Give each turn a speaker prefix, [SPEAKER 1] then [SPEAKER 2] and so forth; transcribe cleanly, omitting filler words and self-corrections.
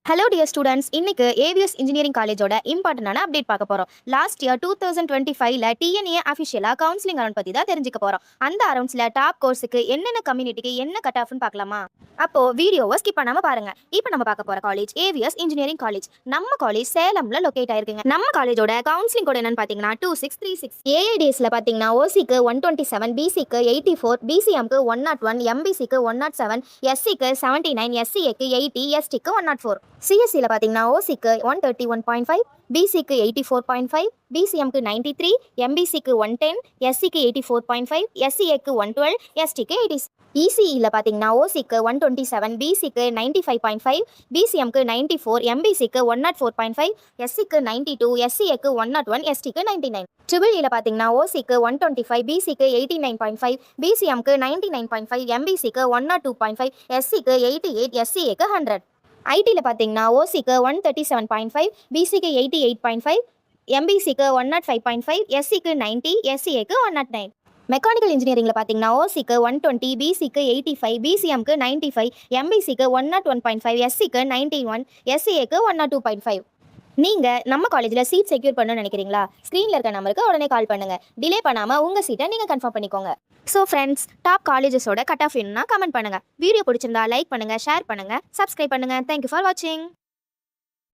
[SPEAKER 1] Hello dear students, இன்னைக்கு AVS Engineering Collegeோட இம்பார்ட்டன்டான update பார்க்க போறோம். லாஸ்ட் இயர் 2025ல TNA அஃபிஷியலா கவுன்சிலிங் அரவுண்ட் பத்தி தான் தெரிஞ்சுக்க போறோம். அந்த அரவுண்ட்ஸ்ல டாப் கோர்ஸுக்கு என்னென்ன கம்யூனிட்டிக்கு என்ன கட் ஆஃப்னு பார்க்கலாமா? அப்போ வீடியோவை ஸ்கிப் பண்ணாம பாருங்க. இப்போ நம்ம பார்க்க போற காலேஜ் AVS Engineering College. நம்ம காலேஜ் சேலம்ல லொகேட் ஆயிருக்குங்க. நம்ம காலேஜோட கவுன்சிலிங் கோட் என்னன்னு பாத்தீங்கன்னா 2636. AIDSல பாத்தீங்கன்னா OCக்கு 127, BCக்கு 84, BCMக்கு 101, MBCக்கு 107, SCக்கு 79, SCAக்கு 80, STக்கு 104. சிஎஸ்சியில் பார்த்தீங்கன்னா ஓசிக்கு 131.5, பிசிக்கு 84.5, பிசிஎம்க்கு 93, எம்பிசிக்கு 110, எஸ்சிக்கு 84.5, எஸ்சிஏக்கு 112, எஸ்டிக்கு 86. இசிஇயில் பார்த்தீங்கன்னா ஓசிக்கு 127, பிசிக்கு 95.5, பிசிஎம்க்கு 94, எம்பிசிக்கு 104.5, எஸ்சிக்கு 92, எஸ்சிஏக்கு 101, எஸ்டிக்கு 99. ட்ரிபிள் பார்த்தீங்கன்னா ஓசிக்கு 125, பிசிக்கு 89.5, பிசிஎம்க்கு 99.5, எம்பிசிக்கு 102.5, எஸ்சிக்கு 88, எஸ்சிஏக்கு 100. ஐடியில் பார்த்தீங்கன்னா ஓசிக்கு 137.5, பிசிக்கு 88.5, எம்பிசிக்கு 105.5, எஸ்சிக்கு 90, எஸ்சிஏக்கு 109. மெக்கானிக்கல் இன்ஜினியரிங்கில் பார்த்தீங்கன்னா ஓசிக்கு 120, பிசிக்கு 85, பிசிஎம்க்கு 95, எம்பிசிக்கு 101.5, எஸ்சிக்கு 91, எஸ்சிஏக்கு 102.5. நீங்கள் நம்ம காலேஜில் சீட் செக்யூர் பண்ணணும்னு நினைக்கிறீங்களா? ஸ்க்ரீனில் இருக்க நம்பருக்கு உடனே கால் பண்ணுங்கள். டிலே பண்ணாமல் உங்கள் சீட்டை நீங்கள் கன்ஃபார்ம் பண்ணிக்கோங்க. ஸோ ஃப்ரெண்ட்ஸ், டாப் காலேஜஸோட கட் ஆஃப் வேணும்னா கமெண்ட் பண்ணுங்கள். வீடியோ பிடிச்சிருந்தா லைக் பண்ணுங்கள், ஷேர் பண்ணுங்கள், சப்ஸ்கிரைப் பண்ணுங்கள். தேங்க்யூ ஃபார் வாட்சிங்.